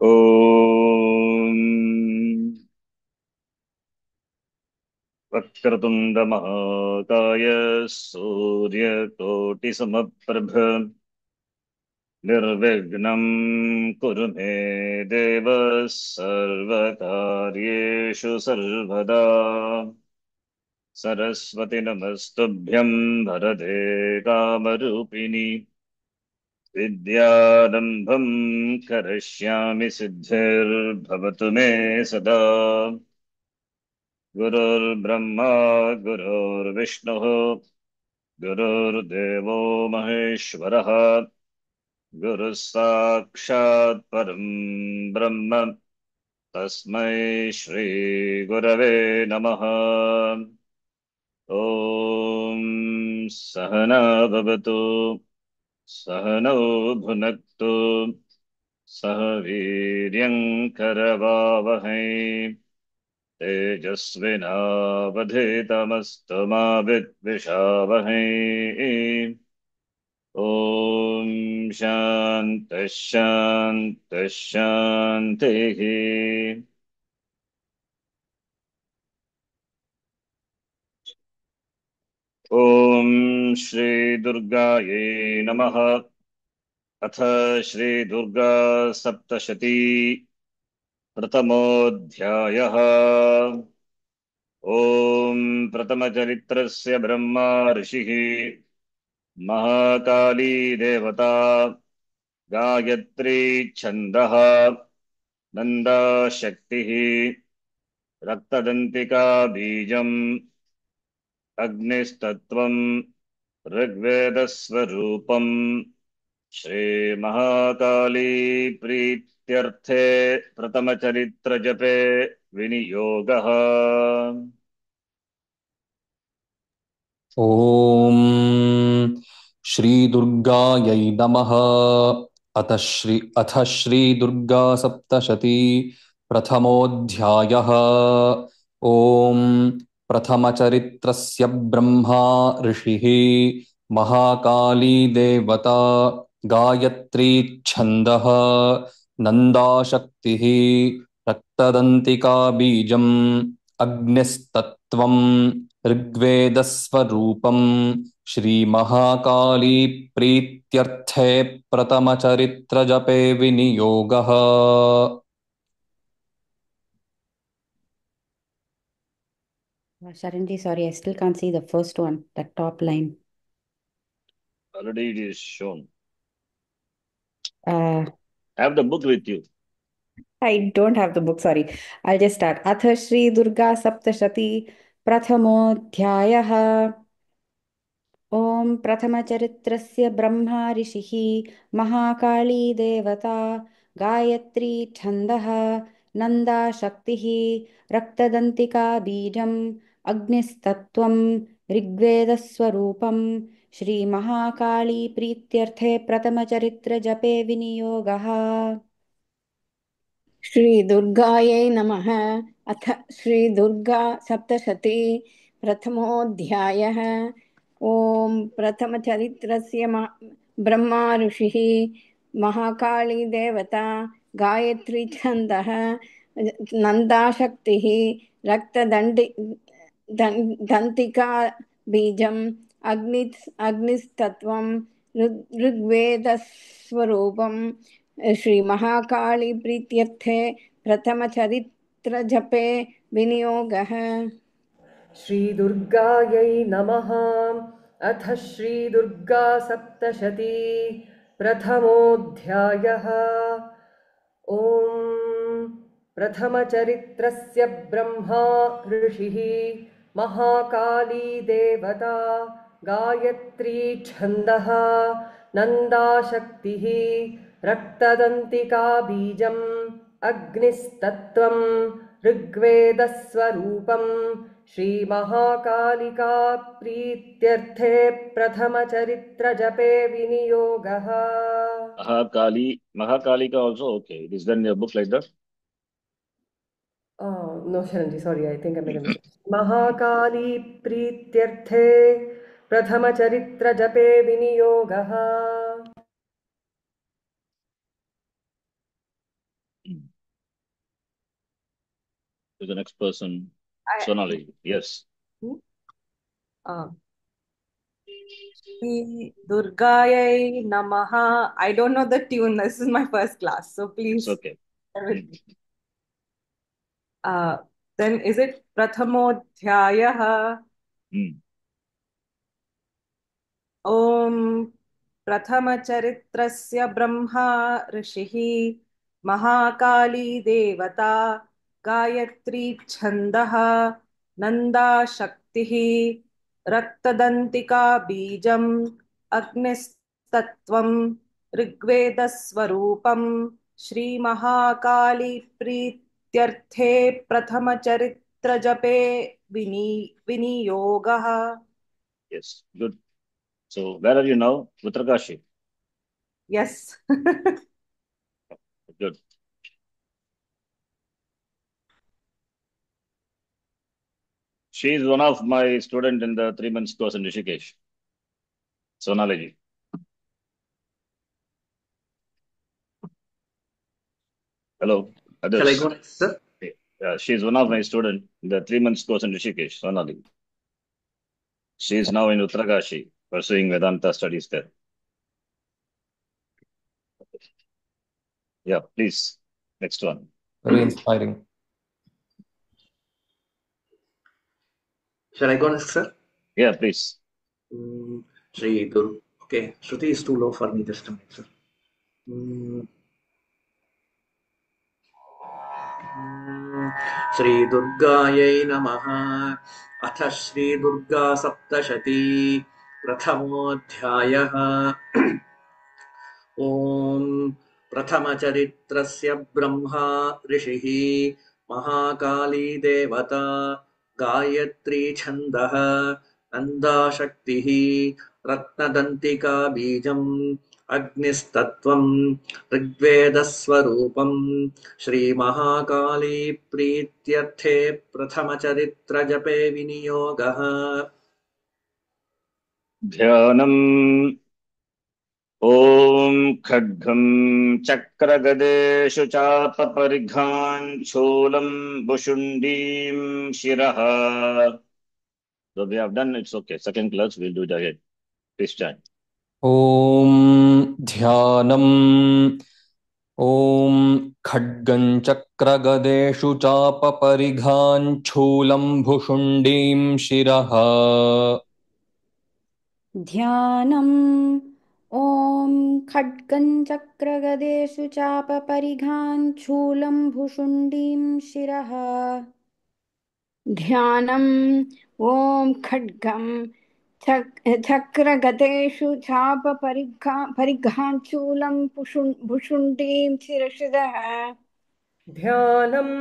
ॐ वक्रतुण्डमहाकाय सूर्यकोटिसमप्रभ निर्विघ्नं कुरु मे देव सर्वकार्येषु सर्वदा। सरस्वती नमस्तुभ्यं वरदे कामरूपिणि विद्यारम्भं करिष्यामि सिद्धिर्भवतु मे सदा। गुरुर्ब्रह्मा गुरुर्विष्णुः गुरुर्देवो महेश्वरः गुरुः साक्षात् परं ब्रह्म तस्मै श्रीगुरवे नमः। ॐ सहना भवतु सहनौ भुनक्तु सह वीर्यं करवावहै तेजस्विनावधीतमस्तु मा विद्विषावहै। ॐ शान्तिः शान्तिः शान्तिः। ॐ श्री दुर्गायै नमः। अथ श्री दुर्गा सप्तशती प्रथमोऽध्यायः। ॐ प्रथमचरित्रस्य ब्रह्मा ऋषिः, महाकाली देवता, गायत्री छन्दः, नन्दा शक्तिः, रक्तदन्तिका बीजम्, अग्निस्तत्त्वम्, ऋग्वेदस्वरूपम्। श्रीमहाकाली प्रीत्यर्थे प्रथमचरित्रजपे विनियोगः। ॐ श्रीदुर्गायै नमः। अथ श्रीदुर्गा सप्तशती प्रथमोऽध्यायः। ॐ प्रथमचरित्रस्य ब्रह्मा ऋषिः, महाकाली देवता, गायत्री छन्दः, नन्दाशक्तिः, रक्तदन्तिका बीजम्, अग्निस्तत्त्वम्, ऋग्वेदस्वरूपम्। श्रीमहाकाली प्रीत्यर्थे प्रथमचरित्रजपे विनियोगः। Sharanji, sorry, I still can't see the first one, that top line. Already it is shown. Have the book with you. I don't have the book, sorry. I'll just start. अथ श्री दुर्गा सप्तशती प्रथमोऽध्यायः। ॐ प्रथमचरित्रस्य ब्रह्मा ऋषिः, महाकाली देवता, गायत्री छन्दः, नन्दा शक्तिः, रक्तदन्तिका बीजम्, अग्निस्तत्त्वम्, ऋग्वेदस्वरूपम्। श्रीमहाकाली प्रीत्यर्थे प्रथमचरित्रजपे विनियोगः। श्रीदुर्गायै नमः। अथ श्रीदुर्गा सप्तशती प्रथमोऽध्यायः। ॐ प्रथमचरित्रस्य ब्रह्मा ऋषिः, महाकाली देवता, गायत्री छन्दः, नन्दाशक्तिः, दन्तिका बीजम्, अग्निस्तत्त्वं, ऋग्वेदस्वरूपम्। श्रीमहाकाली प्रीत्यर्थे प्रथमचरित्रजपे विनियोगः। श्रीदुर्गायै नमः। अथ श्रीदुर्गा सप्तशती प्रथमोऽध्यायः। ॐ प्रथमचरित्रस्य ब्रह्मा ऋषिः, महाकाली देवता, गायत्री छन्दः, नन्दाशक्तिः, रक्तदन्तिका बीजम्, अग्निस्तत्त्वम्, ऋग्वेदस्वरूपम्। श्रीमहाकालिका प्रीत्यर्थे प्रथमचरित्रजपे विनियोगः। Mahakalika also, okay. It is done in your book like that? No, Sharanji, sorry, I think I made a mistake. Mahakali प्रीत्यर्थे प्रथमचरित्रजपे विनियोगः। To the next person, I, Sonali. Yes. Shri Durgayai Namaha. I don't know the tune. This is my first class, so It's please okay. bear with me. Then is it Prathamodhyayah? Mm. ॐ प्रथमचरित्रस्य ब्रह्मा ऋषिः महाकाली देवता गायत्री छन्दः नन्दा शक्तिः रक्तदन्तिका बीजम् अग्निस्तत्त्वं ऋग्वेदस्वरूपं श्रीमहाकाली प्रीत्यर्थे प्रथमचरित्रजपे विनियोगः. Yes. Good. So where are you now? Uttarkashi. Yes. Good. She is one of my student in the 3 months course in Rishikesh. Sonali. Hello. Shall I Others. go next, sir? She is one of my student in the 3 months course in Rishikesh. Sonali. She is now in Uttarkashi pursuing Vedanta studies there. Yeah, please. Next one. Very inspiring. Shall I go next, sir? Yeah, please. Shri Dur. Okay, Shruti is too low for me. Just a minute, sir. Shri Durgayai Namaha. अथ श्री दुर्गा सप्तशती प्रथमोऽध्यायः. ॐ प्रथमचरित्रस्य ब्रह्मा ऋषिः महाकाली देवता गायत्री छन्दः नन्दाशक्तिः रत्नदन्तिका बीजम् अग्निस्तत्त्वं ऋग्वेदस्वरूपं श्रीमहाकाली प्रीत्यर्थे प्रथमचरित्रजपे विनियोगः. ध्यानम्. ॐ खड्गं चक्रगदेषु चापपरिघान् शूलं भुशुण्डीं शिरः. So we have done, it's okay. Second class, we'll do it again. Please chant. ॐ ध्यानम् ॐ खड्गं चक्रगदेषु चापपरिघान् शूलं भुशुण्डीं शिरः ध्यानम् ॐ खड्गं चक्रगदेषु चापपरिघान् शूलं भुशुण्डीं शिरः ध्यानम् ॐ खड्गं चक्रगतेषु चापपरिघाञ्चूलं भुशुण्डीं शिरसिदः. ध्यानम्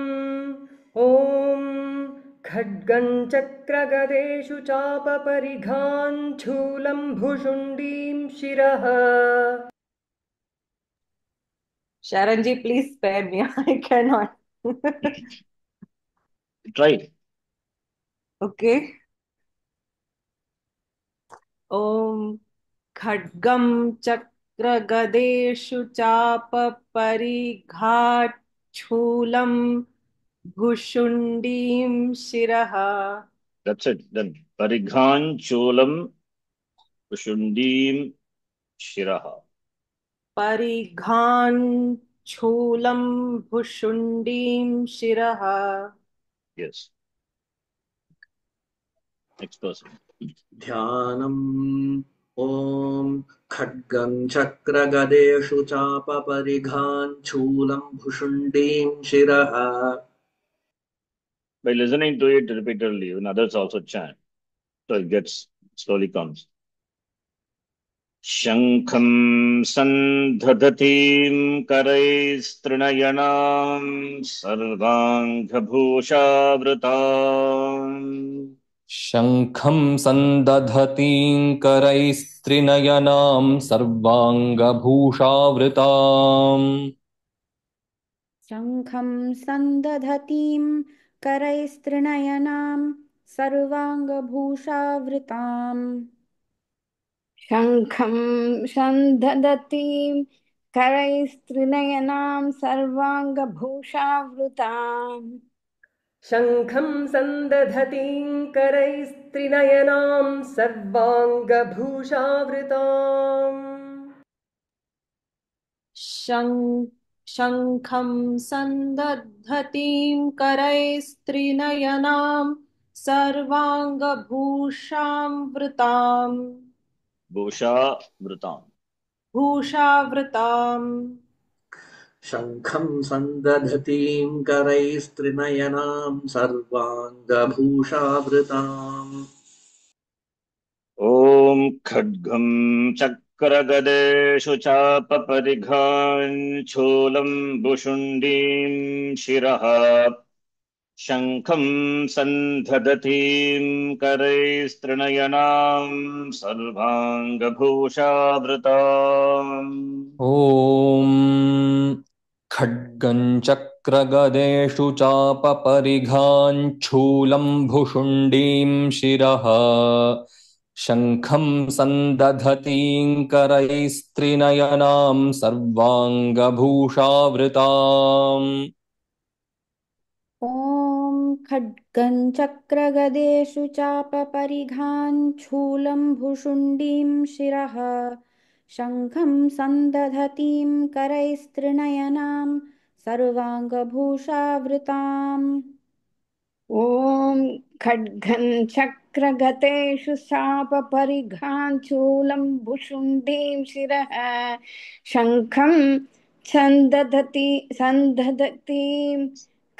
ॐ खड्गं चक्रगदेषु चापपरिघान् शूलं भुशुण्डीं शिरः. Sharon ji, please spare me. I cannot. Try. Okay. ॐ खड्गं चक्रगदेषु चापपरिघाच्छूलं भुशुण्डीं शिरः. That's it. Then Parighan Cholam Pushundim Shiraha. परिघाञ्छूलं भुशुण्डीं शिरः. Yes. Next person. ध्यानम् ॐ खड्गं चक्रगदेषु चापपरिघान् शूलं भुशुण्डीं शिरः. By listening to it repeatedly, when others also chant, so it gets slowly comes. Shankham sandhadatim karaistrinayanam sarvangabhushavrutam. शङ्खं सन्दधतीं करैस्त्रिनयनां सर्वाङ्गभूषावृताम् शङ्खं सन्दधतीं करैस्त्रिनयनां सर्वाङ्गभूषावृताम् शङ्खं सन्दधतीं करैस्त्रिनयनां सर्वाङ्गभूषावृताम् शङ्खं सन्दधतीं करैस्त्रिनयनां सर्वाङ्गभूषावृताम् शङ्खं सन्दधतीं करैस्त्रिनयनां सर्वाङ्गभूषावृताम् भूषावृताम् शङ्खं सन्दधतीं करैस्त्रिनयनां सर्वाङ्गभूषावृताम् ॐ खड्गं चक्रगदेषु चापपरिघान् शूलं भुशुण्डीं शिरः शङ्खं सन्धदतीं करैस्त्रिनयनां सर्वाङ्गभूषावृताम् ॐ खड्गं चक्रगदेषु चापपरिघाञ्छूलं भुशुण्डीं शिरः शङ्खं सन्दधतीं करैस्त्रिनयनां सर्वाङ्गभूषावृताम् ॐ खड्गं चक्रगदेषु चापपरिघान् शूलं भुशुण्डीं शिरः शङ्खं सन्दधतीं करैस्त्रिनयनां सर्वाङ्गभूषावृताम् ॐ खड्गं चक्रगतेषु चापपरिघान् शूलं भुशुण्डीं शिरः शङ्खं सन्दधतीं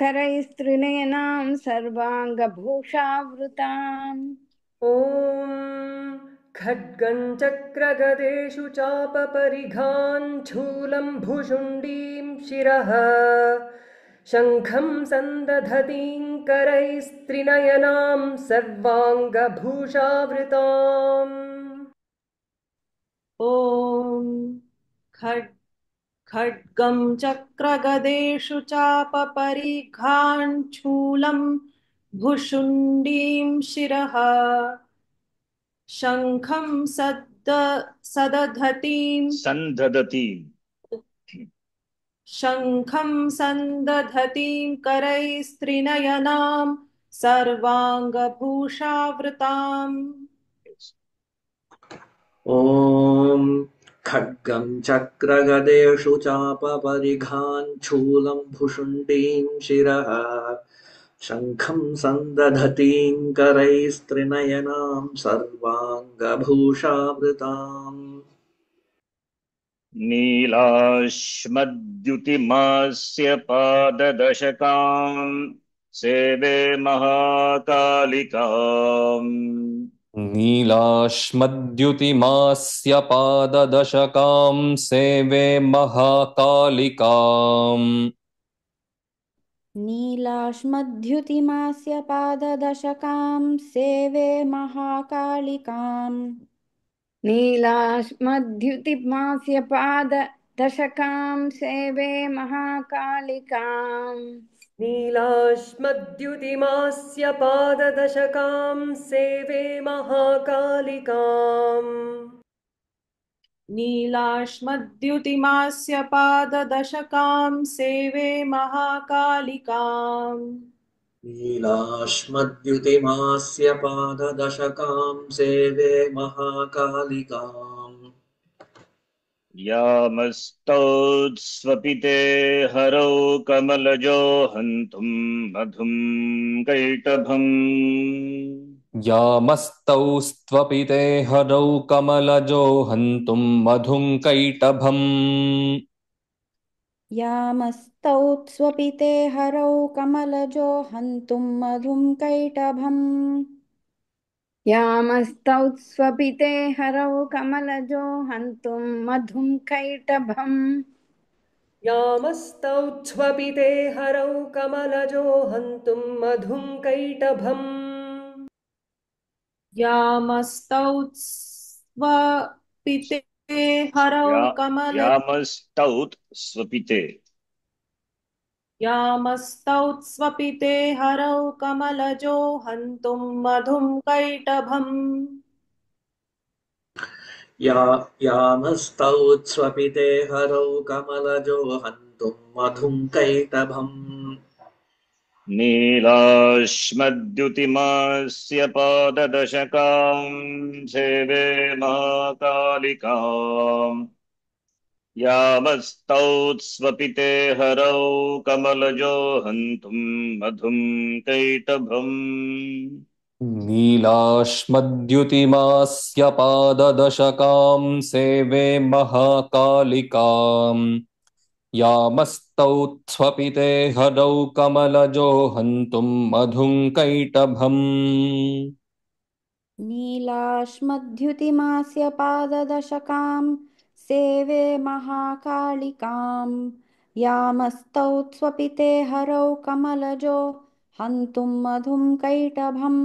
करैस्त्रिनयनां सर्वाङ्गभूषावृताम् ॐ खड्गं चक्रगदेषु चापपरिघान् शूलं भुशुण्डीं शिरः शङ्खं सन्दधतीं करैस्त्रिनयनां सर्वाङ्गभूषावृताम् ॐ खड्गं चक्रगदेषु चापपरिघान् शूलं भुशुण्डीं शिरः शङ्खं सन्दधतीं करैस्त्रिनयनां सर्वाङ्गभूषावृताम् ॐ खड्गं चक्रगदेषु चापपरिघान् शूलं भुशुण्डीं शिरः शङ्खं सन्दधतीं करैस्त्रिनयनां सर्वाङ्गभूषावृताम् नीलाश्मद्युतिमास्य पाददशकां सेवे महाकालिकाम् नीलाश्मद्युतिमास्य पाददशकां सेवे महाकालिकाम् नीलाश्मद्युतिमास्य पाददशकां सेवे महाकालिकाम् नीलाश्मद्युतिमास्य पाददशकां सेवे महाकालिकाम् नीलाश्मद्युतिमास्य पाददशकां सेवे महाकालिकाम् नीलाश्मद्युतिमास्य पाददशकां सेवे महाकालिकाम् नीलाश्मद्युतिमास्य पाददशकां सेवे महाकालिकाम् यामस्तौत्स्वपिते हरौ कमलजो हन्तुं मधुं कैटभम् यामस्तौ स्त्वपिते हरौ कमलजो हन्तुं मधुं कैटभम् यामस्तौ स्वपिते हरौ कमलजो हन्तुं मधुं कैटभम् यामस्तौ स्वपिते हरौ कमलजो हन्तुं मधुं कैटभम् यामस्तौत्स्वपिते हरौ कमलजो हन्तुं मधुं कैटभम् यामस्तौत्स्वपिते हरौ यामस्तौत्स्वपिते हरौ कमलजो हन्तुं मधुं कैटभम् यामस्तौत्स्वपिते हरौ कमलजो हन्तुं मधुं कैटभम् नीलाश्मद्युतिमस्य पाददशकां सेवे महाकालिकाम् यावस्तौ स्वपिते हरौ कमलजो हन्तुं मधुं कैटभम् नीलाश्मद्युतिमास्य पाददशकां सेवे महाकालिकाम् यामस्तौ स्वपिते हरौ कमलजो हन्तुं मधुं कैटभम् नीलाश्मद्युतिमास्य पाददशकां सेवे महाकालिकां यामस्तौ स्वपिते हरौ कमलजो हन्तुं मधुं कैटभम्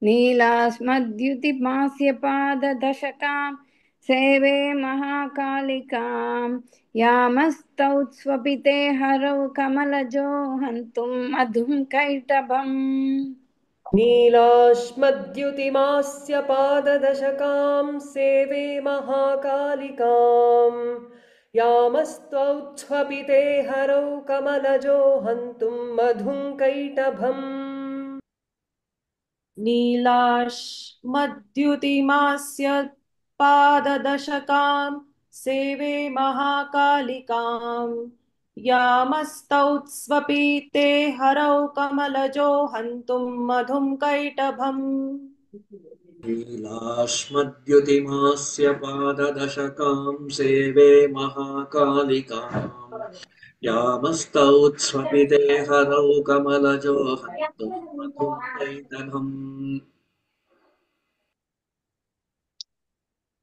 नीलास्मद्युतिमास्य पाददशकां सेवे महाकालिकां यामस्तौ स्वपिते हरौ कमलजो हन्तुं मधुं कैटभम् नीलाश्मद्युतिमास्य पाददशकां सेवे महाकालिकाम् यामस्त्वौत्स्वपिते हरौ कमलजो हन्तुं मधुं कैटभम् नीलाश्मद्युतिमास्य पाददशकां सेवे महाकालिकाम् यामस्तौत्स्वपि ते हरौ कमलजो हन्तुं मधुं कैटभम् लीलाश्मद्युतिमास्य पाददशकां सेवे महाकालिकाम् यामस्तौत्स्वपिते हरौ कमलजो हन्तुं मधुं कैटभम्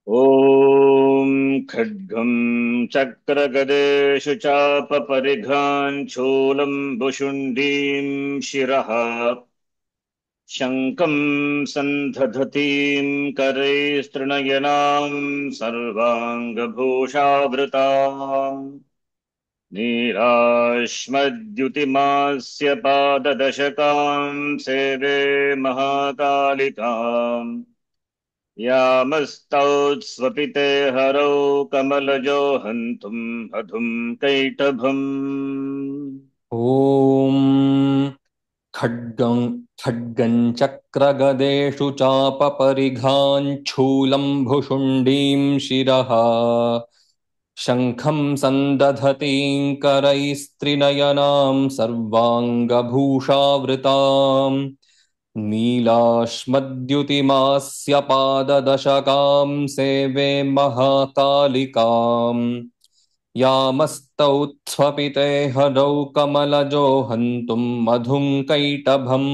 ॐ खड्गं चक्रगदेषु चापपरिघ्रान् शूलं भुशुण्डीं शिरः शङ्खं सन्धधतीं करैस्तृणयनां सर्वाङ्गभूषावृताम् नीलाश्मद्युतिमास्य पाददशकां सेवे महाकालिकाम् यामस्तौत्स्वपिते हरौ कमलजो हन्तुं मधुं कैटभम् ॐ खड्गं चक्रगदेषु चापपरिघाञ्छूलं भुशुण्डीं शिरः शङ्खं सन्दधतीं करैस्त्रिनयनां सर्वाङ्गभूषावृताम् नीलाश्मद्युतिमास्य पाददशकां सेवे महाकालिकाम् यामस्तौत्स्वपिते हरौ कमलजो हन्तुं मधुं कैटभम्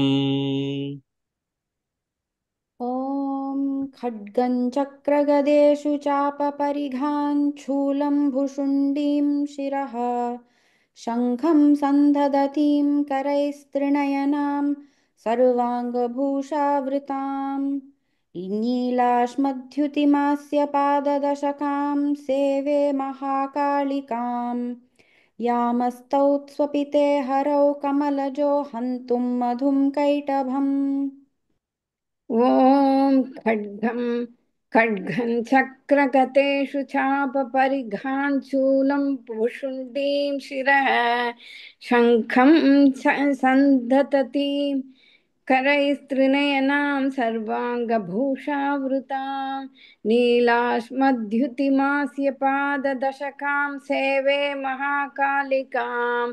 ॐ खड्गं चक्रगदेषु चापपरिघाञ्छूलं भुशुण्डीं शिरः शङ्खं सन्धदतीं करैस्तृणयनां सर्वाङ्गभूषावृताम् नीलाश्मद्युतिमास्य पाददशकां सेवे महाकालिकां यामस्तौत्स्वपिते हरौ कमलजो हन्तुं मधुं कैटभम् ॐ खड्गं चक्रगतेषु चापपरिघान् शूलं भुशुण्डीं शिरः शङ्खं सन्दधतीं करैस्त्रिनयनां सर्वाङ्गभूषावृतां नीलाश्मद्युतिमास्य पाददशकां सेवे महाकालिकां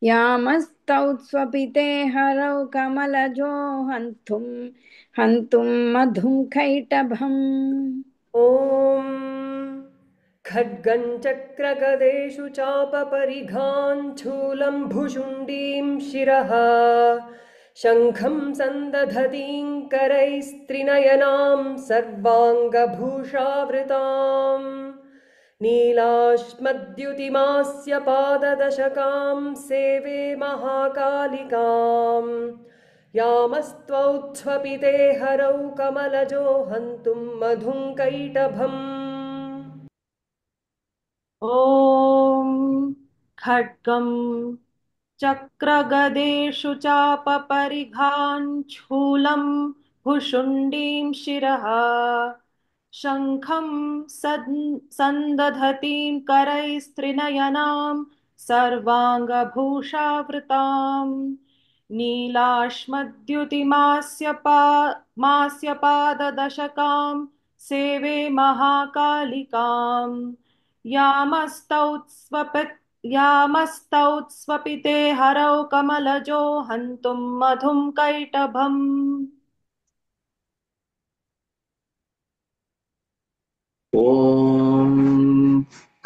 यामस्तौत्स्वपिते हरौ कमलजो हन्तुं मधुं कैटभम् ॐ खड्गं चक्रगदेषु चापपरिघाञ्छूलं भुशुण्डीं शिरः शङ्खं सन्दधतीं करैस्त्रिनयनां सर्वाङ्गभूषावृताम् नीलाश्मद्युतिमास्य पाददशकां सेवे महाकालिकाम् यामस्त्वौत्स्वपिते हरौ कमलजो हन्तुं मधुं कैटभम् ॐ खड्गं चक्रगदेषु चापपरिघाञ्छूलं भुशुण्डीं शिरः शङ्खं सन्दधतीं करैस्त्रिनयनां सर्वाङ्गभूषावृताम् मास्य पाददशकां सेवे महाकालिकाम् यामस्तौत्स्वपिते हरौ कमलजो हन्तुं मधुं कैटभम् ॐ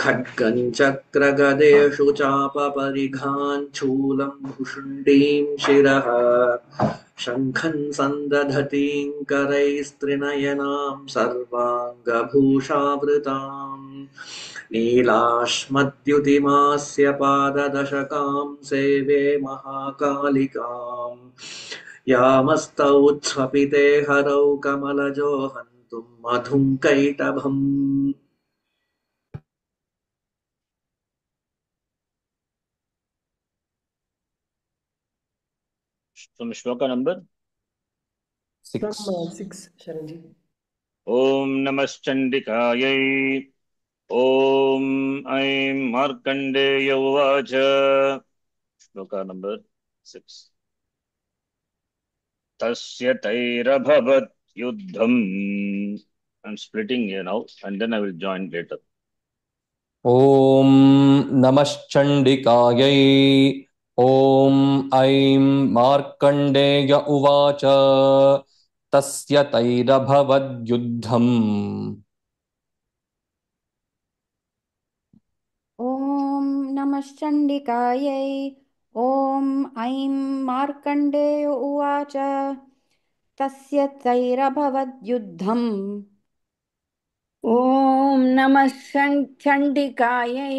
खड्गं चक्रगदेषु चापपरिघान् शूलं भुशुण्डीं शिरः शङ्खं सन्दधतीं करैस्त्रिनयनां सर्वाङ्गभूषावृताम् नीलाश्मद्युतिमास्य पाददशकां सेवे महाकालिकाम् यामस्तौत्स्वपिते हरौ कमलजो हन्तुं मधुं कैटभम् From shloka number 6. From 6, Sharanji. Om Namaschandikayai. Om Aim Markandeya Uvacha. Shloka number 6. Tasya Tairabhavat Yuddham. I'm splitting here now and then I will join later. ॐ नमश्चण्डिकायै ॐ ऐं मार्कण्डेय उवाच तस्य तैरभवद्युद्धम् ॐ नमश्चण्डिकायै ॐ ऐं मार्कण्डेय उवाच तस्य तैरभवद्युद्धम् ॐ नमः चण्डिकायै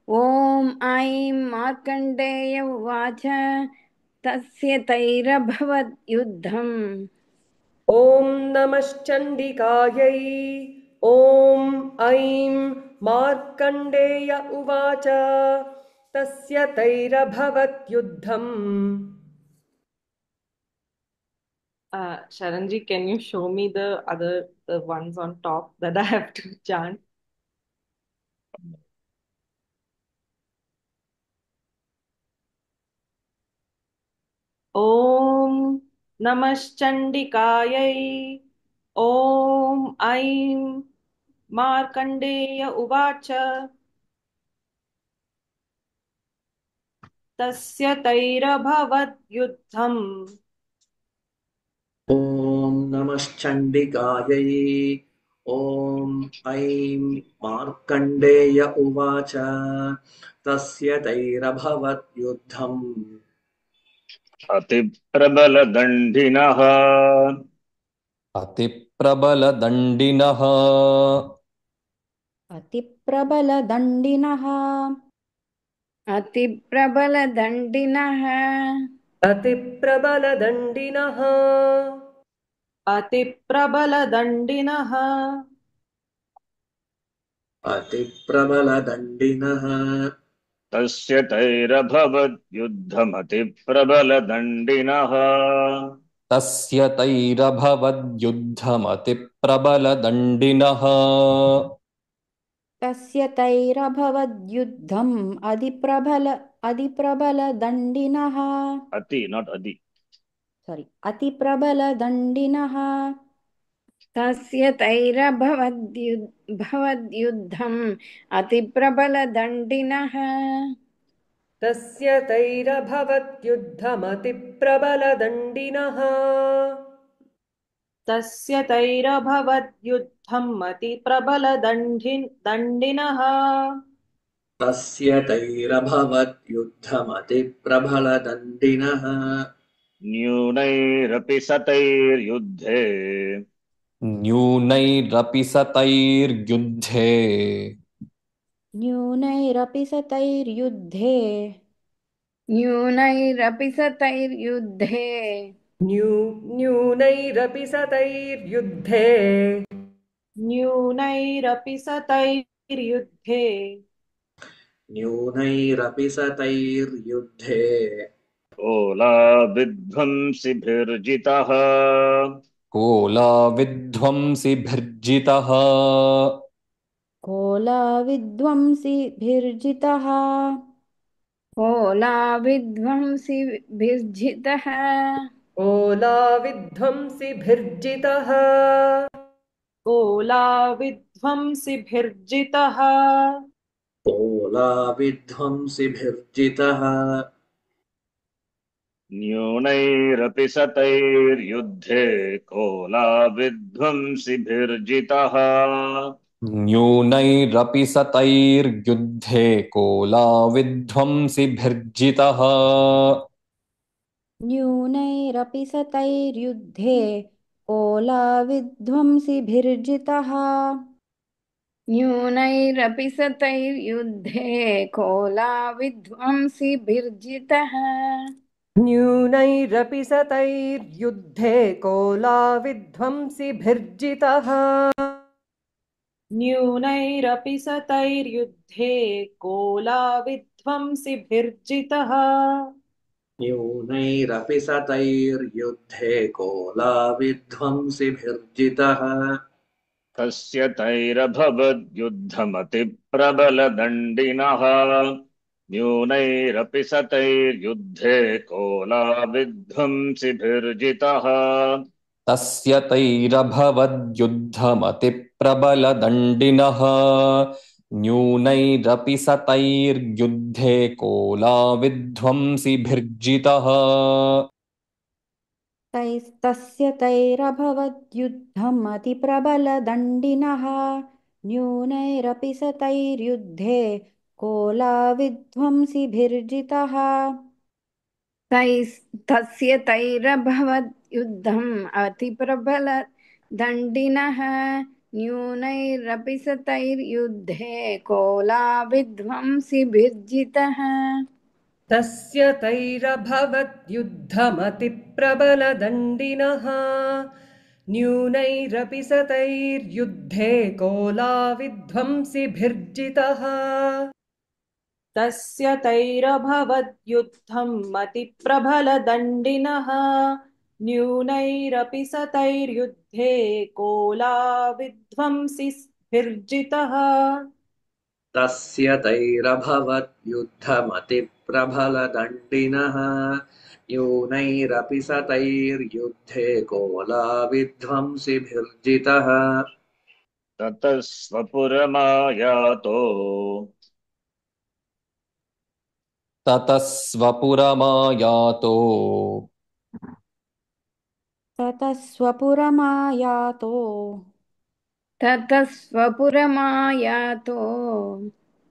ॐ ऐं मार्कण्डेय उवाच तस्य तैरभवत् युद्धम् ॐ नमश्चण्डिकायै ॐ ऐं मार्कण्डेय उवाच तस्य तैरभवद्युद्धम् Sharanji, can you show me the ones on top that I have to chant? ॐ नमश्चण्डिकायै ॐ ऐं मार्कण्डेय उवाच तस्य तैरभवद्युद्धम् ॐ नमश्चण्डिकायै ॐ ऐं मार्कण्डेय उवाच तस्य तैरभवद्युद्धम् अतिप्रबलदण्डिनः अतिप्रबलदण्डिनः अतिप्रबलदण्डिनः अतिप्रबलदण्डिनः अतिप्रबलदण्डिनः अतिप्रबलदण्डिनः अतिप्रबलदण्डिनः तस्य तैरभवद्युद्धमतिप्रबलदण्डिनः तस्य तैरभवद्युद्धमतिप्रबलदण्डिनः तस्य तैरभवद्युद्धम् अधिप्रबलदण्डिनः अति not adi अतिप्रबलदण्डिनः तस्य तैरभवद्युद्धम् अतिप्रबलदण्डिनः तस्य तैरभवद्युद्धमतिप्रबलदण्डिनः तस्य तैरभवद्युद्धम् अतिप्रबलदण्डिनः तस्य तैरभवद्युद्धमतिप्रबलदण्डिनः न्यूनैरपि सतैर्युद्धे न्यूनैरपि सतैर्युद्धे न्यूनैरपि सतैर्युद्धे न्यूनैरपि सतैर्युद्धे न्यूनैरपि सतैर्युद्धे न्यूनैरपि सतैर्युद्धे न्यूनैरपि सतैर्युद्धे कोलाविध्वंसिभिर्जितः कोलाविध्वंसिभिर्जितः कोलाविध्वंसिभिर्जितः कोलाविध्वंसिभिर्जितः ओलाविध्वंसिभिर्जितः कोलाविध्वंसिभिर्जितः ओलाविध्वंसिभिर्जितः न्यूनैरपि सतैर्युद्धे कोलाविध्वंसिभिर्जितः न्यूनैरपि सतैर्युद्धे कोलाविध्वंसिभिर्जितः न्यूनैरपि सतैर्युद्धे कोलाविध्वंसिभिर्जितः न्यूनैरपि सतैर्युद्धे कोलाविध्वंसिभिर्जितः न्यूनैरपि सतैर्युद्धे कोलाविध्वंसिभिर्जितः न्यूनैरपि सतैर्युद्धे कोलाविध्वंसिभिर्जितः न्यूनैरपि सतैर्युद्धे कोलाविध्वंसिभिर्जितः कस्य तैरभवद्युद्धमतिप्रबलदण्डिनः न्यूनैरपि सतैर्युद्धे कोलाविध्वंसिभिर्जितः तस्य तैरभवद्युद्धमतिप्रबलदण्डिनः न्यूनैरपि सतैर्युद्धे कोलाविध्वंसिभिर्जितः तस्य तैरभवद्युद्धमतिप्रबलदण्डिनः न्यूनैरपि सतैर्युद्धे कोलाविध्वंसिभिर्जितः तस्य तैरभवद्युद्धम् अतिप्रबलदण्डिनः न्यूनैरपि सतैर्युद्धे कोलाविध्वंसिभिर्जितः तस्य तैरभवद्युद्धमतिप्रबलदण्डिनः न्यूनैरपि सतैर्युद्धे कोलाविध्वंसिभिर्जितः तस्य तैरभवद्युद्धम् अतिप्रबलदण्डिनः न्यूनैरपि सतैर्युद्धे कोलाविध्वंसिभिर्जितः तस्य तैरभवद्युद्धमतिप्रबलदण्डिनः न्यूनैरपि सतैर्युद्धे कोलाविध्वंसिभिर्जितः ततः स्वपुरमायातो ततः स्वपुरमायातो ततः स्वपुरमायातो ततः स्वपुरमायातो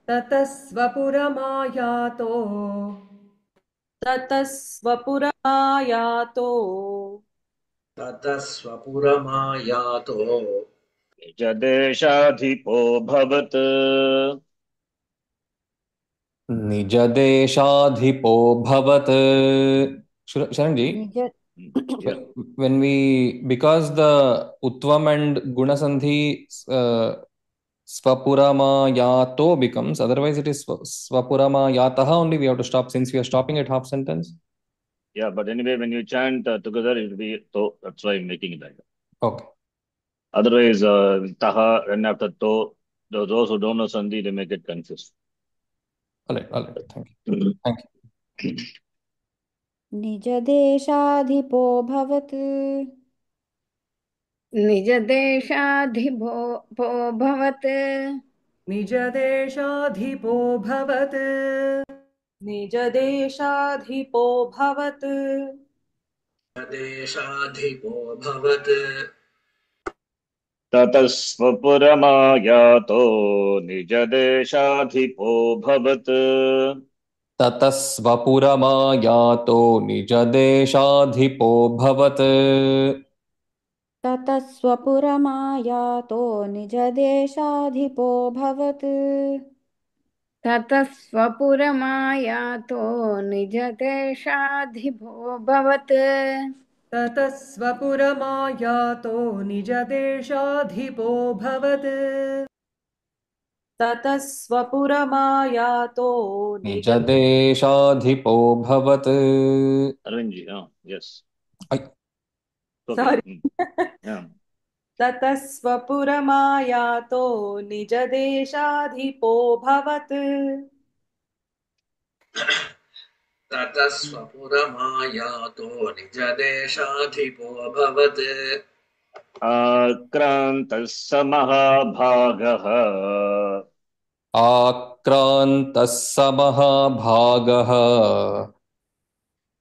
ततः स्वपुरमायातो ततः स्वपुरमायातो ततः स्वपुरमायातो निजदेशाधिपोऽभवत् निजदेशाधिपोऽभवत् Sharan ji, निज when we, because the Utvam and Gunasandhi Svapurama becomes, otherwise it is Svapurama Yataha only, we have to stop since we are stopping at half sentence. Yeah, but anyway, when you chant together, it will be to. That's why I'm making it like that. Okay. Otherwise, taha, and after to, those who don't know Sandhi, they may get confused. All right. Thank you. Thank you. निजदेशाधिपो भवत् निजदेशाधिपोऽभवत् निजदेशाधिपोऽभवत् निजदेशाधिपोऽभवत् देशाधिपोऽभवत् ततः स्वपुरमायातो निजदेशाधिपोऽभवत् ततः स्वपुरमायातो निजदेशाधिपोऽभवत् ततः स्वपुरमायातो निजदेशाधिपो भवत् ततः स्वपुरमायातो निजदेशाधिपोऽभवत् ततः स्वपुरमायातो निजदेशाधिपोऽभवत् ततः स्वपुरमायातो निजदेशाधिपोऽभवत् Arvinji, yes. I- Sorry. Yeah. ततः स्वपुरमायातो निजदेशाधिपोऽभवत् ततः स्वपुरमायातो निजदेशाधिपोऽभवत् आक्रान्तः स महाभागः आक्रान्तः स महाभागः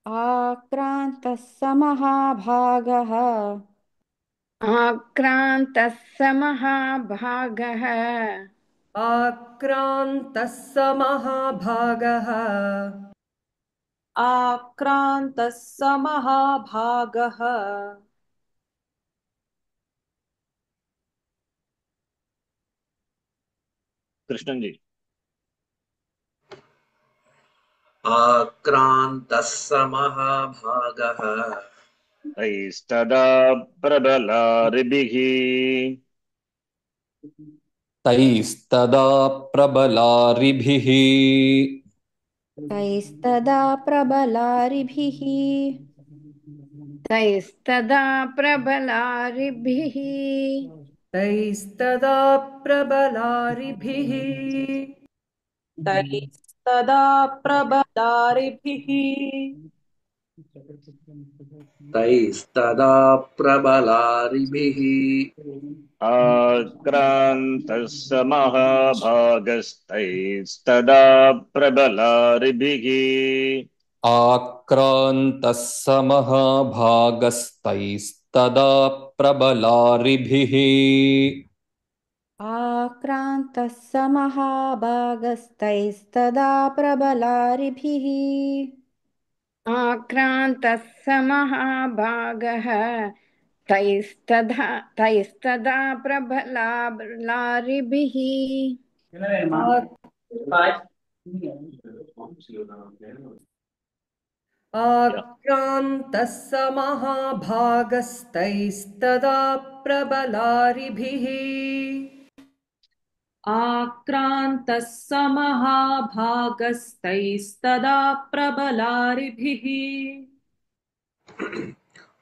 आक्रान्तः स महाभागः आक्रान्तः स महाभागः आक्रान्तः स महाभागः आक्रान्तः स महाभागः कृष्णन जी। आक्रान्तः स महाभागः तैस्तदा प्रबलारिभिः तैस्तदा प्रबलारिभिः तैस्तदा प्रबलारिभिः तैस्तदा प्रबलारिभिः तैस्तदा प्रबलारिभिः तैस्तदा प्रबलारिभिः तैस्तदा प्रबलारिभिः आक्रान्तः स महाभागस्तैस्तदा प्रबलारिभिः आक्रान्तः स महाभागस्तैस्तदा प्रबलारिभिः आक्रान्तः स महाभागस्तैस्तदा प्रबलारिभिः आक्रान्तः स महाभागः तैस्तदा प्रबलारिभिः आक्रान्तः स महाभागस्तैस्तदा प्रबलारिभिः आक्रान्तः स महाभागस्तैस्तदा प्रबलारिभिः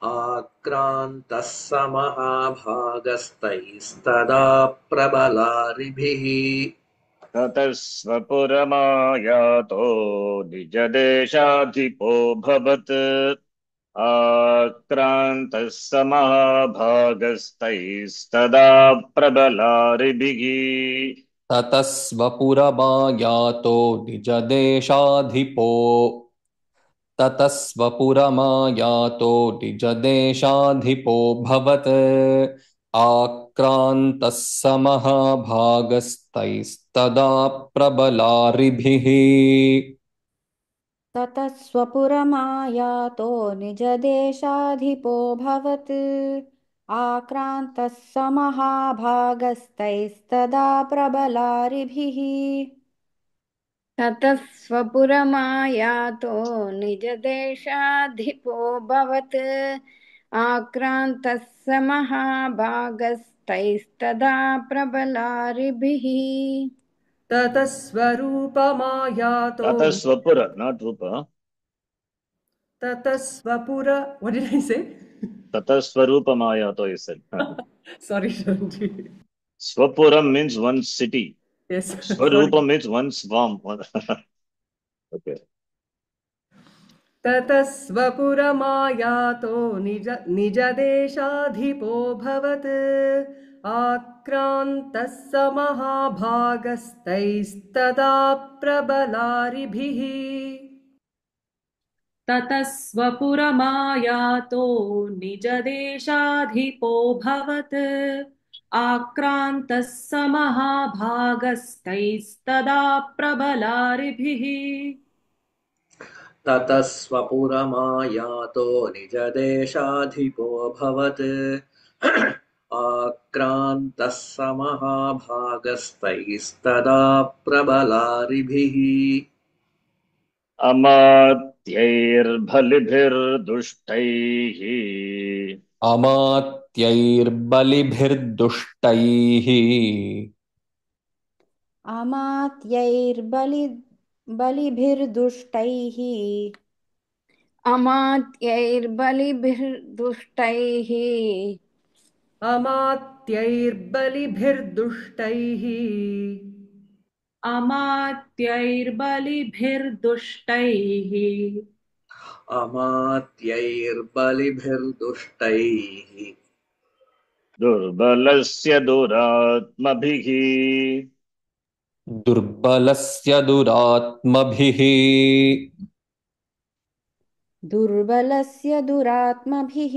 आक्रान्तः स महाभागस्तैस्तदा प्रबलारिभिः ततः स्वपुरमायातो निजदेशाधिपोऽभवत् आक्रान्तः स महाभागस्तैस्तदा प्रबलारिभिः ततः स्वपुरमायातो निजदेशाधिपोऽभवत् आक्रान्तः स महाभागस्तैस्तदा प्रबलारिभिः ततः स्वपुरमायातो निजदेशाधिपोऽभवत् आक्रान्तः स महाभागस्तैस्तदा प्रबलारिभिः ततः स्वपुरमायातो निजदेशाधिपोऽभवत् आक्रान्तः स महाभागस्तैस्तदा प्रबलारिभिः ततः स्वरूपमायातो ततः स्वपुर not रूप ततः स्वपुर what did I say? ततः स्वरूपमायातो he said. Sorry, Shanti. Swapuram means one city. Yes. Swarupa means one swamp. Okay. ततः स्वपुरमायातो निजदेशाधिपोऽभवत् आक्रान्तः स महाभागस्तैस्तदा प्रबलारिभिः ततः स्वपुरमायातो निजदेशाधिपोऽभवत् आक्रान्तः स महाभागस्तैस्तदा प्रबलारिभिः ततः स्वपुरमायातो निजदेशाधिपोऽभवत् आक्रान्तः स महाभागस्तैस्तदा प्रबलारिभिः अमात्यैर्बलिभिर्दुष्टैः अमात्यैर्बलिभिर्दुष्टैः बलिभिर्दुष्टैः अमात्यैर्बलिभिर्दुष्टैः अमात्यैर्बलिभिर्दुष्टैः अमात्यैर्बलिभिर्दुष्टैः अमात्यैर्बलिभिर्दुष्टैः दुर्बलस्य दुरात्मभिः दुर्बलस्य दुरात्मभिः दुर्बलस्य दुरात्मभिः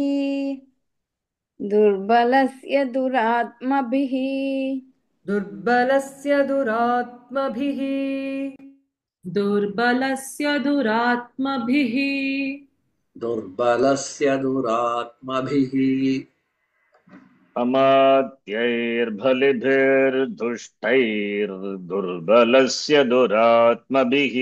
दुर्बलस्य दुरात्मभिः दुर्बलस्य दुरात्मभिः दुर्बलस्य दुरात्मभिः दुर्बलस्य दुरात्मभिः अमात्यैर्बलिभिर्दुष्टैर्दुर्बलस्य दुरात्मभिः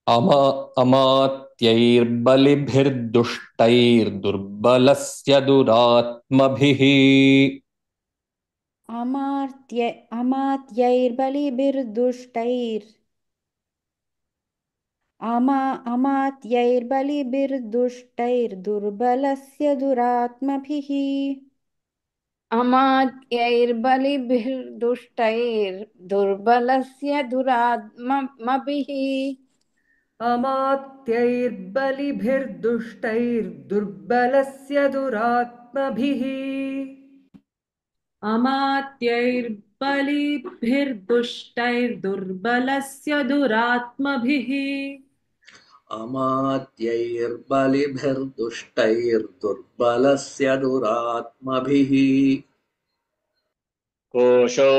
अमात्यैर्बलिभिर्दुष्टैर्दुर्बलस्य दुरात्मभिः अमात्यैर्बलिभिर्दुष्टैर् अमात्यैर्बलिभिर्दुष्टैर्दुर्बलस्य दुरात्मभिः अमात्यैर्बलिभिर्दुष्टैर्दुर्बलस्य दुरात्मभिः अमात्यैर्बलिभिर्दुष्टैर्दुर्बलस्य दुरात्मभिः अमात्यैर्बलिभिर्दुष्टैर्दुर्बलस्य दुरात्मभिः अमात्यैर्बलिभिर्दुष्टैर्दुर्बलस्य दुरात्मभिः कोशो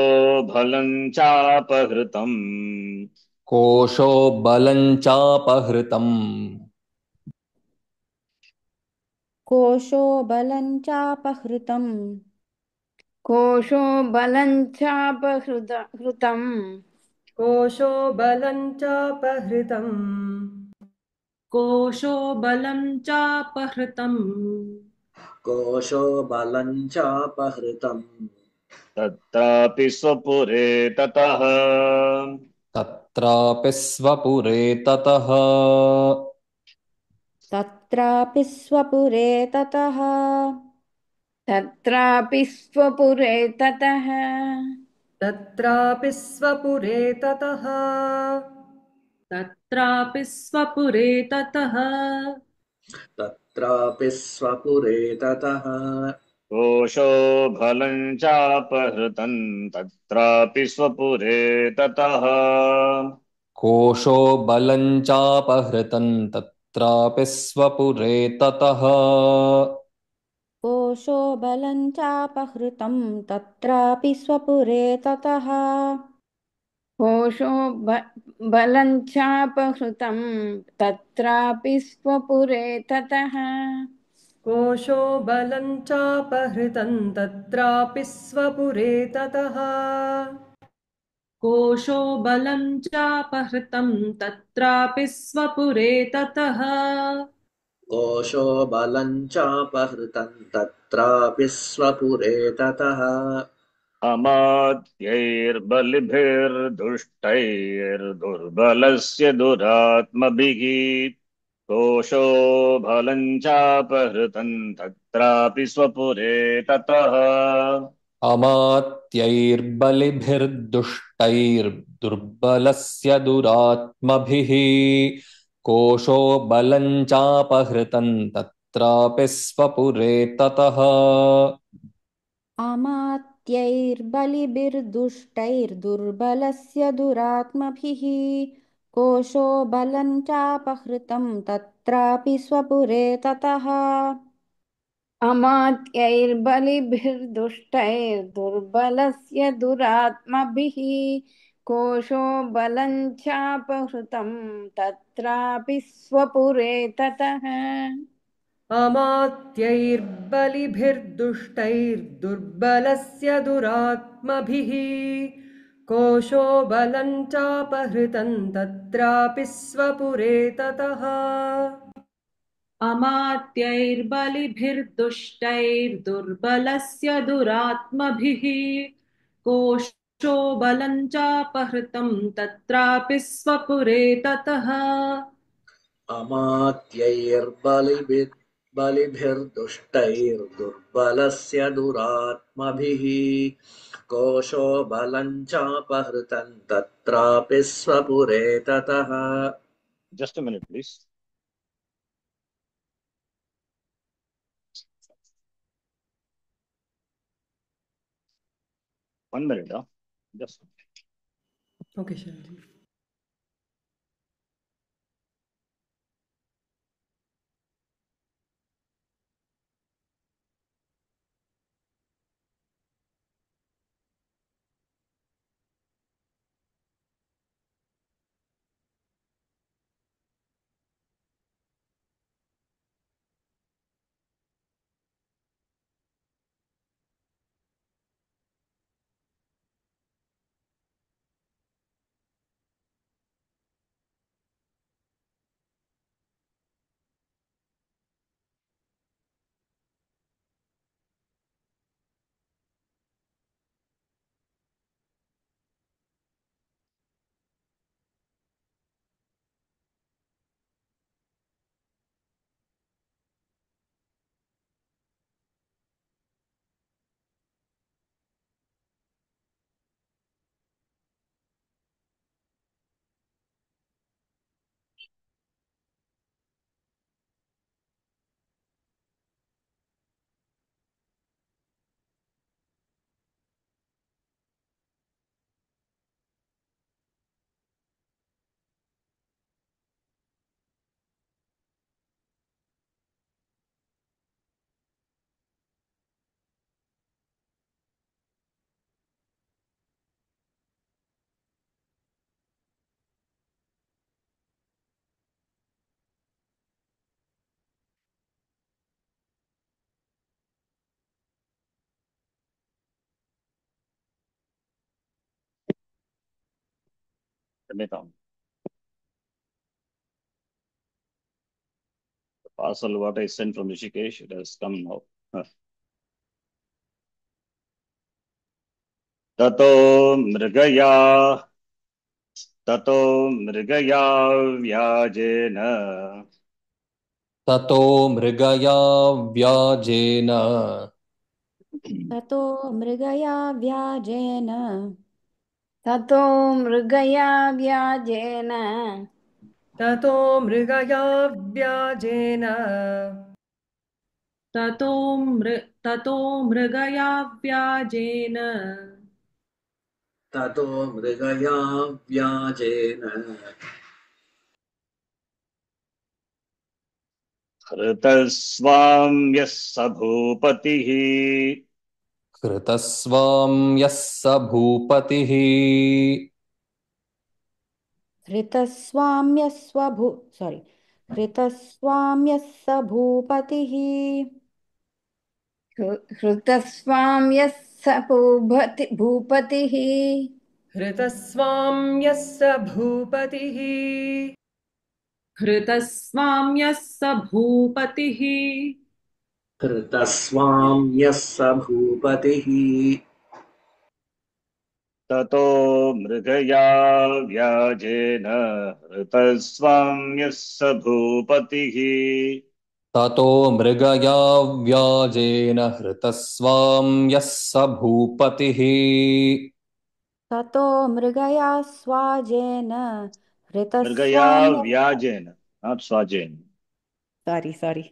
बलं चापहृतम् कोशो बलं चापहृतम् कोशो बलं चापहृतम् कोशो बलं चापहृतम् कोशो बलं चापहृतम् कोशो बलं चापहृतम् कोशो बलं चापहृतम् तत्रापि स्वपुरे ततः तत्रापि स्वपुरे ततः तत्रापि स्वपुरे ततः तत्रापि स्वपुरे ततः तत्रापि स्वपुरे ततः तत्रापि स्वपुरे ततः तत्रापि स्वपुरे ततः कोशो बलं चापहृतम् तत्रापि स्वपुरे ततः कोशो बलं चापहृतम् तत्रापि स्वपुरे ततः कोशो बलं चापहृतं तत्रापि स्वपुरे ततः कोशो बलं चापहृतं तत्रापि स्वपुरे ततः कोशो बलं चापहृतं तत्रापि स्वपुरे ततः कोशो बलं चापहृतं तत्रापि स्वपुरे ततः कोशो बलं चापहृतं तत्रापि स्वपुरे ततः अमात्यैर्बलिभिर्दुष्टैर्दुर्बलस्य दुरात्मभिः कोशो बलं चापहृतम् तत्रापि स्वपुरे ततः अमात्यैर्बलिभिर्दुष्टैर्दुर्बलस्य दुरात्मभिः कोशो बलं चापहृतं तत्रापि स्वपुरे ततः अमात्यैर्बलिभिर्दुष्टैर्दुर्बलस्य दुरात्मभिः कोशो बलं चापहृतं तत्रापि स्वपुरे ततः अमात्यैर्बलिभिर्दुष्टैर्दुर्बलस्य दुरात्मभिः कोशो बलं चापहृतं तत्रापि स्वपुरे ततः अमात्यैर्बलिभिर्दुष्टैर्दुर्बलस्य दुरात्मभिः कोशो बलं चापहृतं तत्रापि स्वपुरे ततः अमात्यैर्बलिभिर्दुष्टैर्दुर्बलस्य दुरात्मभिः कोशो बलं चापहृतं तत्रापि स्वपुरे ततः अमात्यैर्बलिभिर्दुष्टैर्दुर्बलस्य बलिभिर्दुष्टैर्दुर्बलस्य दुरात्मभिः कोशो बलं चापहृतं तत्रापि स्वपुरे ततः. Just a minute, please. One minute, just. Okay, Shanti. The parcel what I sent from Rishikesh, it has come now. Tato mrigaya vyajena ततो मृगया व्याजेन ततो मृगया व्याजेन ततो मृगया व्याजेन ततो मृगया व्याजेन ततो मृगया व्याजेन ततो मृगया व्याजेन हृतस्वाम्यः स भूपतिः हृतस्वाम्यः स भूपतिः हृतस्वाम्यः स भूपतिः हृतस्वाम्यः स भूपतिः हृतस्वाम्यः स भूपतिः हृतस्वाम्यः स भूपतिः कृतस्वाम्यः स भूपतिः ततो मृगया व्याजेन हृतस्वाम्यः स भूपतिः ततो मृगया व्याजेन हृतस्वाम्यः स भूपतिः ततो मृगया स्वाजेन मृगया हृतस्वाम्यः व्याजेन, not स्वाजेन. सारी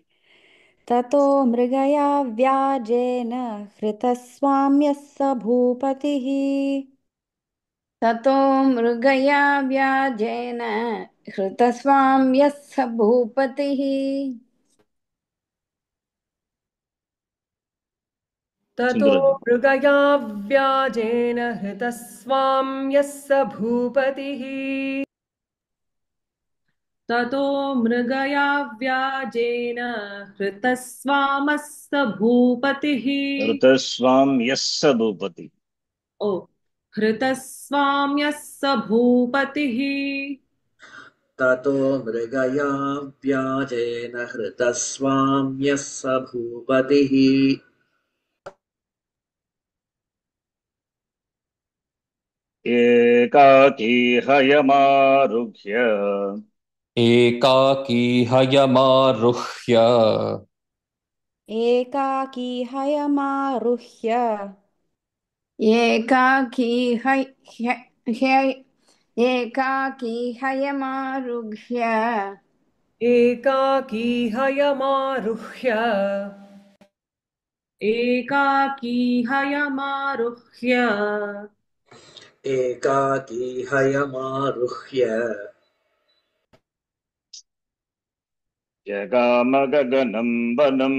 ततो मृगया व्याजेन हृतस्वाम्यः स भूपतिः ततो मृगया व्याजेन हृतस्वाम्यः स भूपतिः ततो Sundaraji. मृगया व्याजेन हृतस्वाम्यः स भूपतिः ततो मृगया व्याजेन हृतस्वामः स भूपतिः हृतस्वाम्यः स भूपतिः. ओ हृतस्वाम्यः स भूपतिः ततो मृगया व्याजेन हृतस्वाम्यः स भूपतिः एकाकी हयमारुह्य एकाकी हयमारुह्य एकाकी हयमारुह्य एकाकी एकाकी हयमारुह्य एकाकी हयमारुह्य एकाकी हयमारुह्य एकाकी हयमारुह्य जगामगगनं वनम्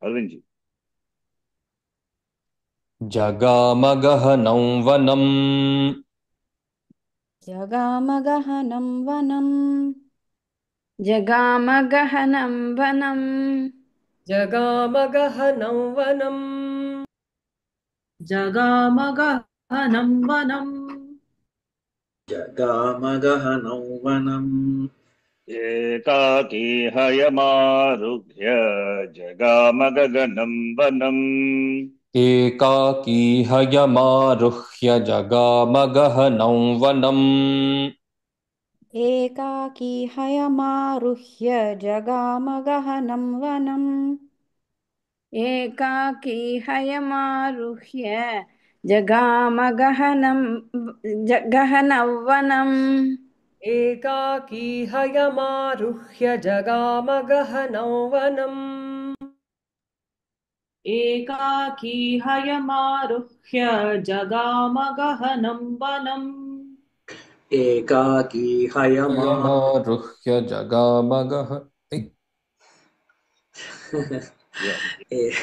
अरविंद जी जगामगहनं वनम् जगामगहनं वनम् जगामगहनं वनम् जगामगहनं वनम् जगामगहनं वनम् जगामगहनं वनम् एकाकी हयमारुह्य जगामगगनं वनम् एकाकी हयमारुह्य जगामगहनं वनम् एकाकी हयमारुह्य जगामगहनं वनम् एकाकी हयमारुह्य गहनं वनम् एकाकी हयमारुह्य जगामगहनं वनम् एकाकी हयमारुह्य जगामगहनं वनम् एकाकी हयमारुह्य जगामगह Yeah.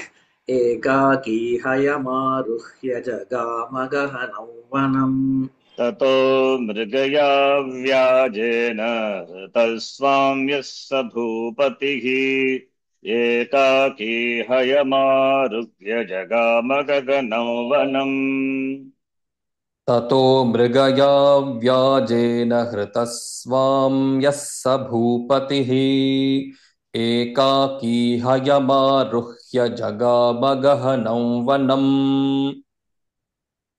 एकाकी हयमारुह्य जगामगहनं वनम् ततो मृगया व्याजेन हृतस्वाम्यः स भूपतिः एकाकी हयमारुह्य जगामगगनं वनम् ततो मृगया व्याजेन हृतस्वां यः स भूपतिः एकाकी हयमारुह्य जगामगहनं वनम्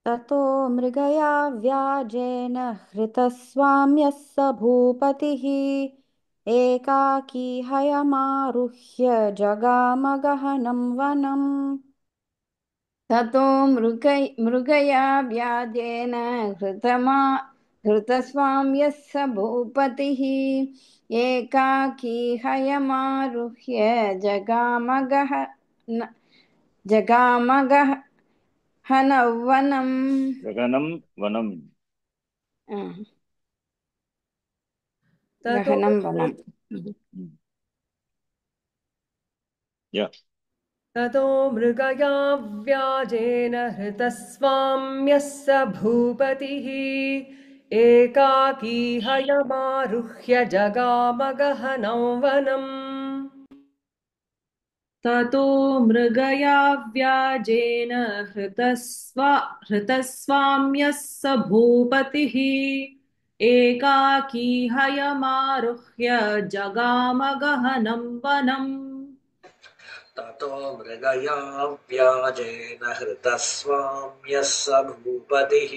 ततो मृगया व्याजेन हृतस्वाम्यः स भूपतिः एकाकी हयमारुह्य जगामगहनं वनम् ततो मृगया व्याजेन हृतस्वाम्यः स भूपतिः एकाकी हयमारुह्य जगामगहनवनम् गगनं वनम् ततो गहनं वनम् Yeah. ततो मृगया व्याजेन हृतस्वाम्यः स भूपतिः एकाकी हयमारुह्य जगामगहनं वनम् ततो मृगया व्याजेन हृतस्वाम्यः स भूपतिः एकाकी हयमारुह्य जगामगहनं वनम् ततो मृगया व्याजेन हृतस्वाम्यः स भूपतिः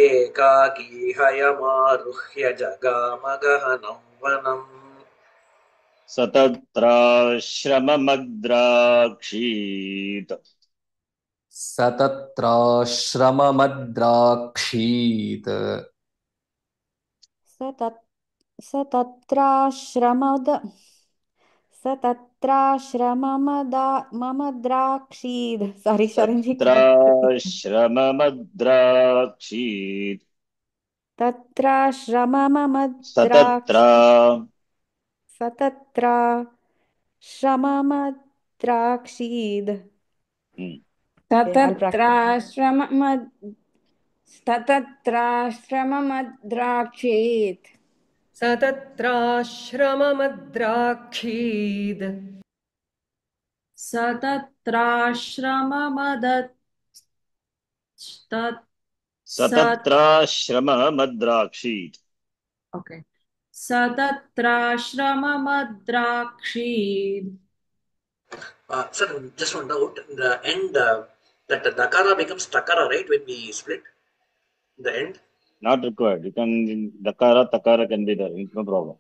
एकाकी हयमारुह्य जगामगहनं वनम् स तत्राश्रममद्राक्षीत् स तत्राश्रममद्राक्षीत् स तत्राश्रममद्राक्षीद् सारी शरणजी तत्राश्रममद्राक्षीत् स तत्रा सतत्राश्रममद्राक्षीद् ततत्राश्रममद्राक्षीत् स तत्राश्रममद्राक्षीद् स तत्राश्रममदत् स तत्राश्रममद्राक्षीत् okay. स तत्राश्रममद्राक्षीत् Sir, just one doubt. In the end, that Dakara becomes Takara, right? When we split the end. Not required. You can dakara, takara can be there. No problem.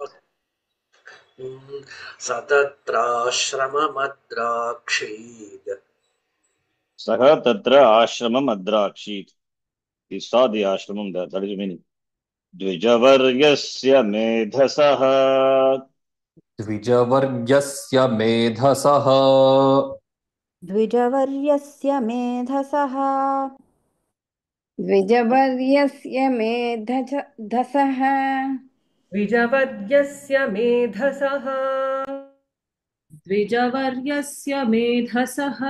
सतत्राश्रममद्राक्षीत् Saha tatra ashramam adrakshit. He saw the ashramam there. That is the meaning. Dvijavaryasya medhasaha. द्विजवर्यस्य मेधसः द्विजवर्यस्य मेधसः द्विजवर्यस्य मेधसः द्विजवर्यस्य मेधसः द्विजवर्यस्य मेधसः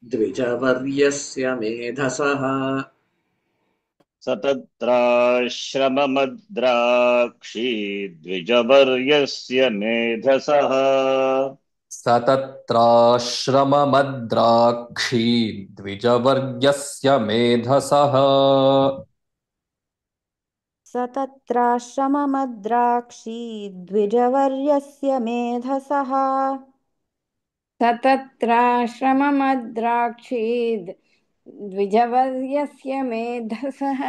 द्विजवर्यस्य मेधसः सतत्राश्रममद्राक्षी द्विजवर्यस्य मेधसः सतत्राश्रममद्राक्षी द्विजवर्यस्य मेधसः सतत्राश्रममद्राक्षी द्विजवर्यस्य मेधसः सतत्राश्रममद्राक्षीद् द्विजवर्यस्य मेधसः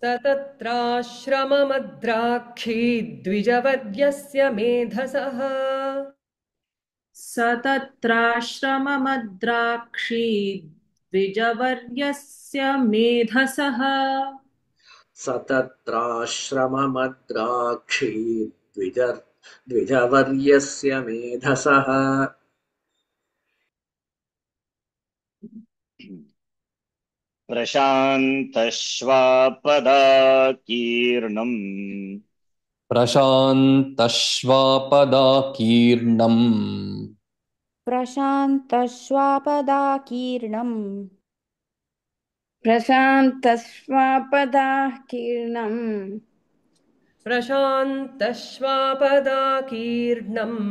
सतत्राश्रममद्राक्षी द्विजवर्यस्य मेधसः सतत्राश्रममद्राक्षी द्विजवर्यस्य मेधसः सतत्राश्रममद्राक्षीत् द्विजवर्यस्य मेधसः प्रशान्तश्वापदाकीर्णम् प्रशान्तश्वापदाकीर्णम् प्रशान्तश्वापदाकीर्णम् प्रशान्तस्वापदाकीर्णम् प्रशान्तश्वापदाकीर्णम्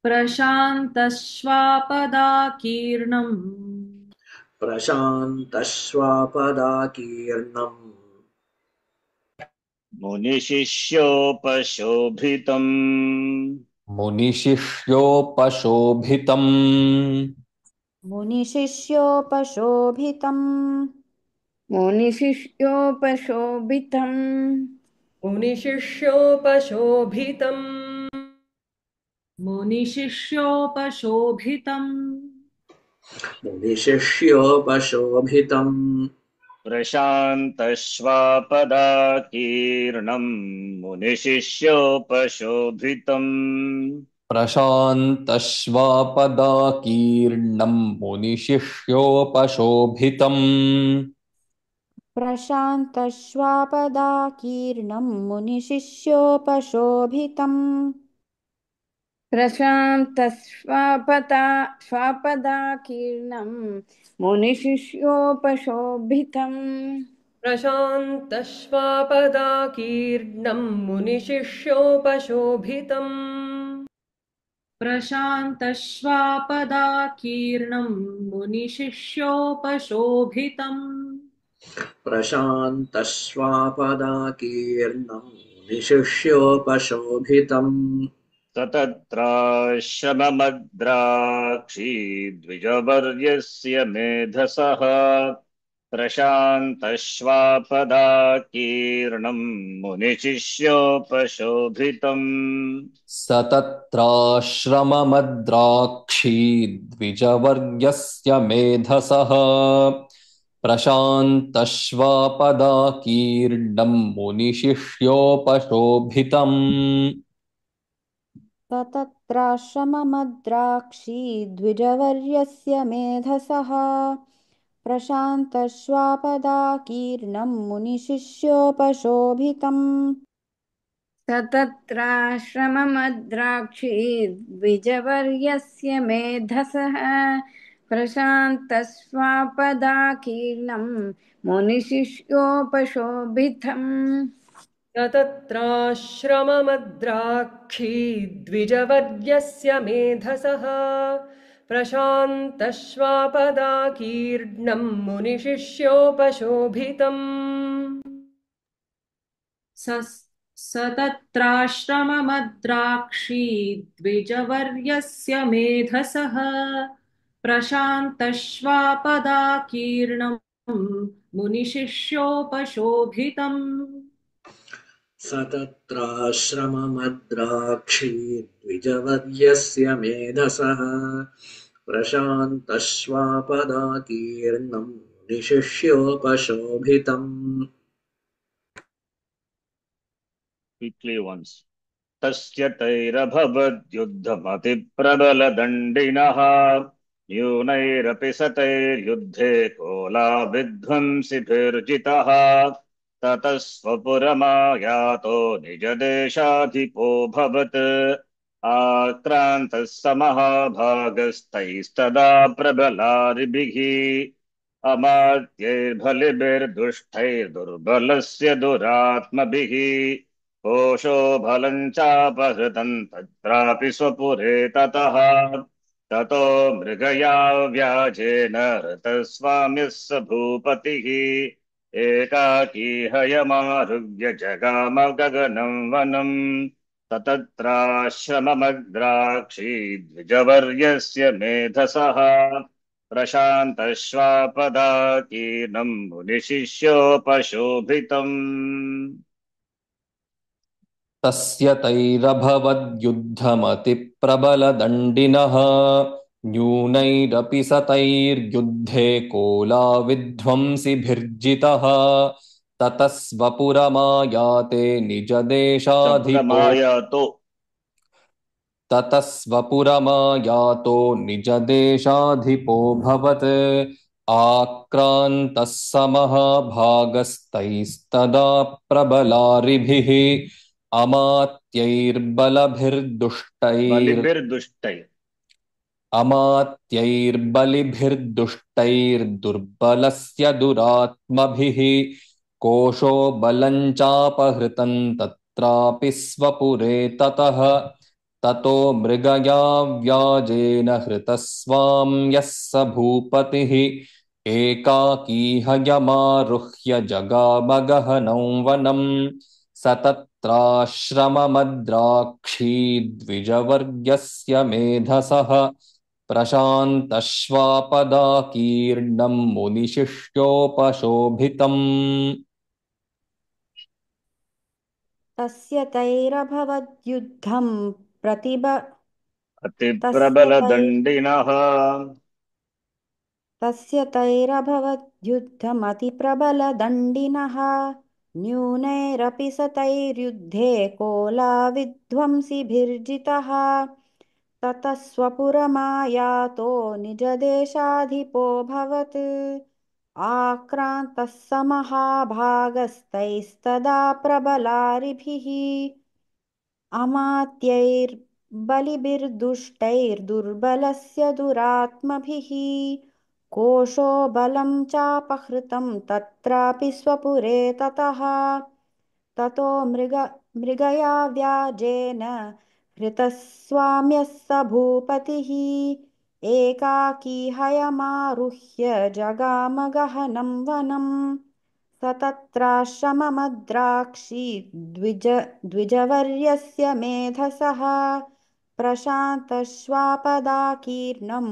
प्रशान्तश्वापदाकीर्णम् प्रशान्तश्वापदाकीर्णम् मुनिशिष्योपशोभितम् मुनिशिष्योपशोभितम् मुनिशिष्योपशोभितम् मुनिशिष्योपशोभितम् मुनिशिष्योपशोभितम् मुनिशिष्योपशोभितम् मुनिशिष्योपशोभितम् प्रशान्तश्वापदाकीर्णम् मुनिशिष्योपशोभितम् प्रशान्तश्वापदाकीर्णम् मुनिशिष्योपशोभितम् प्रशान्तश्वापदाकीर्णं मुनिशिष्योपशोभितम् स्वापदाकीर्णम् मुनिशिष्योपशोभितम् प्रशान्तश्वापदाकीर्णम् मुनिशिष्योपशोभितम् प्रशान्तश्वापदाकीर्णम् मुनिशिष्योपशोभितम् प्रशान्तश्वापदाकीर्णम् मुनिशिष्योपशोभितम् सतत्राश्रममद्राक्षी द्विजवर्यस्य मेधसः प्रशान्तश्वापदाकीर्णम् मुनिशिष्योपशोभितम् सतत्राश्रममद्राक्षी द्विजवर्यस्य मेधसः प्रशान्तश्वापदाकीर्णम् मुनिशिष्योपशोभितम् ततत्राश्रममद्राक्षी द्विजवर्यस्य मेधसः प्रशान्तश्वापदाकीर्णं मुनिशिष्योपशोभितम् सतत्राश्रममद्राक्षी द्विजवर्यस्य मेधसः प्रशान्तस्वापदाकीर्णम् मुनिशिष्योपशोभितम् ततत्राश्रममद्राक्षी द्विजवर्यस्य मेधसः प्रशान्तश्वापदाकीर्णम् मुनिशिष्योपशोभितम् सतत्राश्रममद्राक्षी द्विजवर्यस्य मेधसः प्रशान्तश्वापदाकीर्णम् मुनिशिष्योपशोभितम् स तत्राश्रममद्राक्षी द्विजवर्यस्य मेधसः प्रशान्तश्वापदाकीर्णम् निशिष्योपशोभितम् quickly once. तस्य तैरभवद्युद्धमतिप्रबलदण्डिनः न्यूनैरपि सतैर्युद्धे कोलाविध्वंसिभिर्जितः ततः स्वपुरमायातो निजदेशाधिपोऽभवत् आक्रान्तः स महाभागस्तैस्तदा प्रबलारिभिः अमात्यैर्बलिभिर्दुष्टैर्दुर्बलस्य दुरात्मभिः कोशो बलं चापहृतं तत्रापि स्वपुरे ततः ततो मृगया व्याजेन हृतस्वाम्यः स भूपतिः एकाकी हयमारुह्य जगाम गगनं वनं ततत्राश्रममद्राक्षी द्विजवर्यस्य मेधसः प्रशान्तश्वापदाकीर्णं मुनिशिष्योपशोभितम् तस्य तैरभवद्युद्धमतिप्रबलदण्डिनः न्यूनैरपि सतैर्युद्धे कोलाविध्वंसिभिर्जितः ततः स्वपुरमायाते प्रमायातो ततः स्वपुरमायातो निजदेशाधिपोऽभवत् आक्रान्तः स महाभागस्तैस्तदा प्रबलारिभिः अमात्यैर्बलिभिर्दुष्टैर्दुर्बलस्य दुरात्मभिः कोशो बलं चापहृतं तत्रापि स्वपुरे ततः ततो मृगया व्याजेन हृतस्वाम्यः स भूपतिः एकाकी हयमारुह्य जगाम गहनं वनं स तत्राश्रममद्राक्षी द्विजवर्यस्य मेधसः प्रशान्तश्वापदाकीर्णं मुनिशिष्योपशोभितम् तस्य तैरभवद्युद्धं अतिप्रबलदण्डिनः तस्य तैरभवद्युद्धमतिप्रबलदण्डिनः न्यूनैरपि सतैर्युद्धे कोलाविध्वंसिभिर्जितः ततः स्वपुरमायातो निजदेशाधिपोऽभवत् आक्रान्तः स महाभागस्तैस्तदा प्रबलारिभिः अमात्यैर्बलिभिर्दुष्टैर्दुर्बलस्य दुरात्मभिः कोशो बलं चापहृतं तत्रापि स्वपुरे ततः ततो मृगया व्याजेन हृतस्वाम्यः स भूपतिः एकाकी हयमारुह्य जगाम गहनं वनं स तत्राश्रममद्राक्षी द्विजवर्यस्य मेधसः प्रशान्तश्वापदाकीर्णं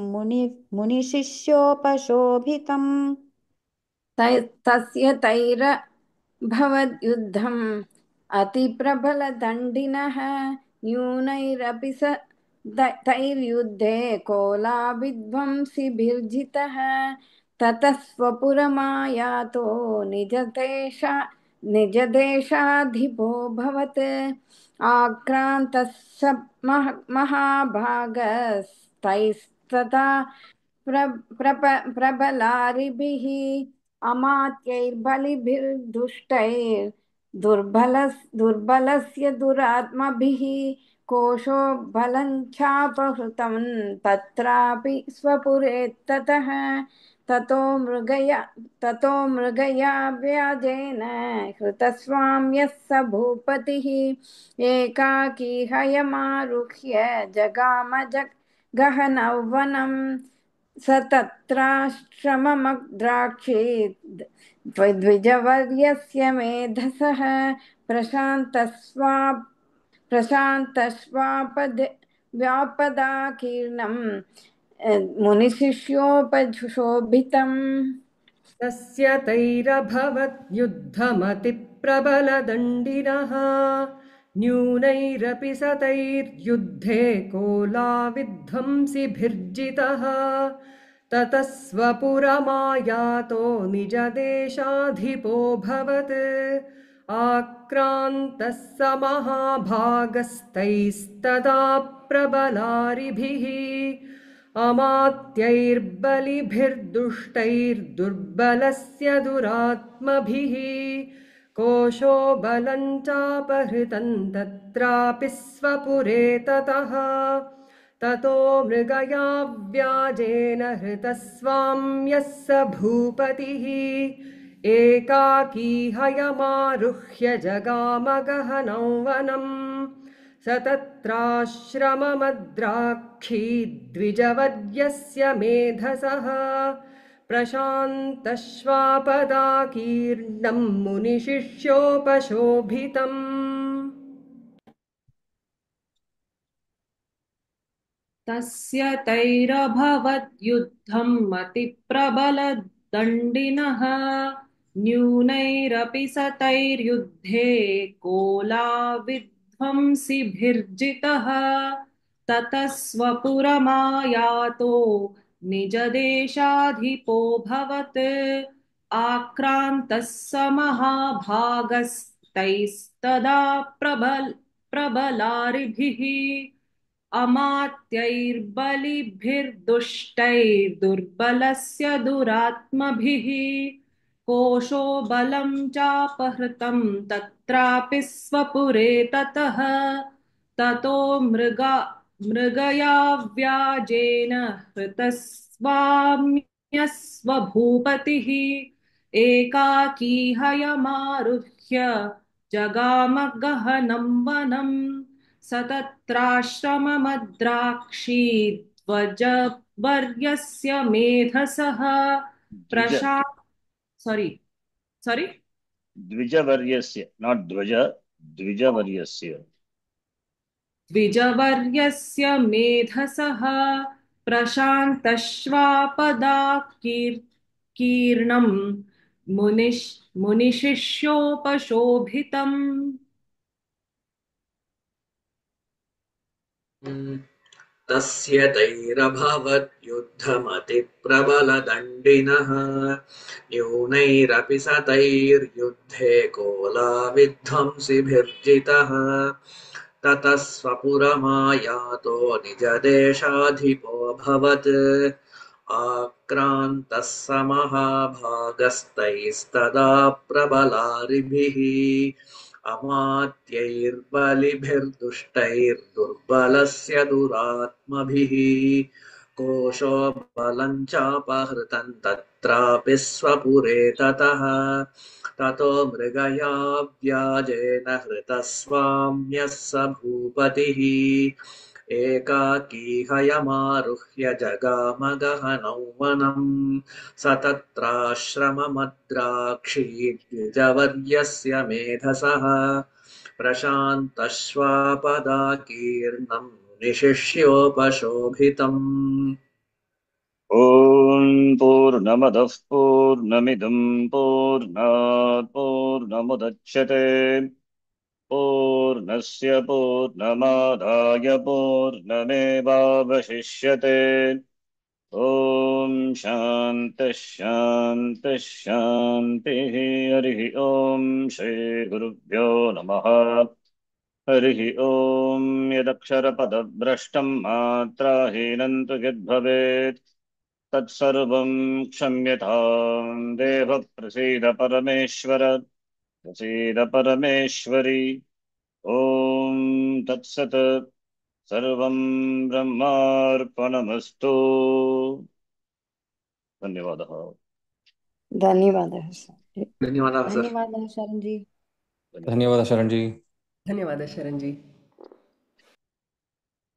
मुनिशिष्योपशोभितम् तस्य तैरभवद्युद्धम् अतिप्रबलदण्डिनः न्यूनैरपि तैर्युद्धे कोलाविध्वंसिभिर्जितः ततः स्वपुरमायातो निजदेशाधिपोऽभवत् आक्रान्तः स महाभागस्तैस्तदा प्रबलारिभिः अमात्यैर्बलिभिर्दुष्टैर्दुर्बलस्य दुरात्मभिः कोशो बलं चापहृतं तत्रापि स्वपुरे ततः ततो मृगया व्याजेन हृतस्वाम्यः स भूपतिः एकाकी हयमारुह्य जगाम गहनवनं स तत्राश्रममद्राक्षी द्विजवर्यस्य मेधसः प्रशान्तश्वापदाकीर्णं मुनिशिष्योपशोभितम् तस्य तैरभवत् युद्धमतिप्रबलदण्डिनः न्यूनैरपि सतैर्युद्धे कोलाविध्वंसिभिर्जितः ततः स्वपुरमायातो निजदेशाधिपोऽभवत् आक्रान्तः स महाभागस्तैस्तदा प्रबलारिभिः अमात्यैर्बलिभिर्दुष्टैर्दुर्बलस्य दुरात्मभिः कोशो बलं चापहृतं तत्रापि स्वपुरे ततः ततो मृगया व्याजेन हृतस्वाम्यः स भूपतिः एकाकी हयमारुह्य जगामगहनं वनम् स तत्राश्रममद्राक्षी द्विजवर्यस्य मेधसः प्रशान्तश्वापदाकीर्णं मुनिशिष्योपशोभितम् तस्य तैरभवत् युद्धं मतिप्रबलदण्डिनः न्यूनैरपि सतैर्युद्धे कोलाविध्वंसिभिर्जितः ततः स्वपुरमायातो निजदेशाधिपोऽभवत् आक्रान्तः स महाभागस्तैस्तदा प्रबलारिभिः अमात्यैर्बलिभिर्दुष्टैर्दुर्बलस्य दुरात्मभिः कोशो बलं चापहृतं तत्रापि स्वपुरे ततः ततो मृगया व्याजेन हृतस्वाम्यस्वभूपतिः एकाकी हयमारुह्य जगामगहनं वनम् स तत्राश्रममद्राक्षी ध्वजवर्यस्य मेधसः द्विज sorry द्विजवर्यस्य not ध्वज द्विजवर्यस्य द्विजवर्यस्य मेधसः प्रशान्तश्वापदाकीर्णं मुनिशिष्योपशोभितम् तस्य तैरभवत् युद्धमतिप्रबलदण्डिनः न्यूनैरपि सतैर्युद्धे कोलाविध्वंसिभिर्जितः ततः स्वपुरमायातो निजदेशाधिपोऽभवत् आक्रान्तः स महाभागस्तैस्तदा प्रबलारिभिः अमात्यैर्बलिभिर्दुष्टैर्दुर्बलस्य दुरात्मभिः कोशो बलं चापहृतं तत्रापि स्वपुरे ततः ततो मृगया व्याजेन हृतस्वाम्यः स भूपतिः एकाकी हयमारुह्य जगामगहनं वनम् स तत्राश्रममद्राक्षी द्विजवर्यस्य मेधसः प्रशान्तश्वापदाकीर्णं निशिष्योपशोभितम् ॐ पूर्णमदः पूर्णमिदं पूर्णात् पूर्णमुदच्यते पूर्णस्य पूर्णमादाय पूर्णमेवावशिष्यते ॐ शान्तिः शान्तिः शान्तिः हरिः ॐ श्रीगुरुभ्यो नमः हरिः ॐ यदक्षरपदभ्रष्टं मात्राहीनं तु यद्भवेत् तत्सर्वं क्षम्यतां देव प्रसीद परमेश्वर प्रसीद परमेश्वरी ॐ तत्सत् सर्वं ब्रह्मार्पणमस्तु धन्यवादः धन्यवादः सर। धन्यवादः सर धन्यवादः शरण जी। धन्यवादः शरण जी। धन्यवादः शरण जी।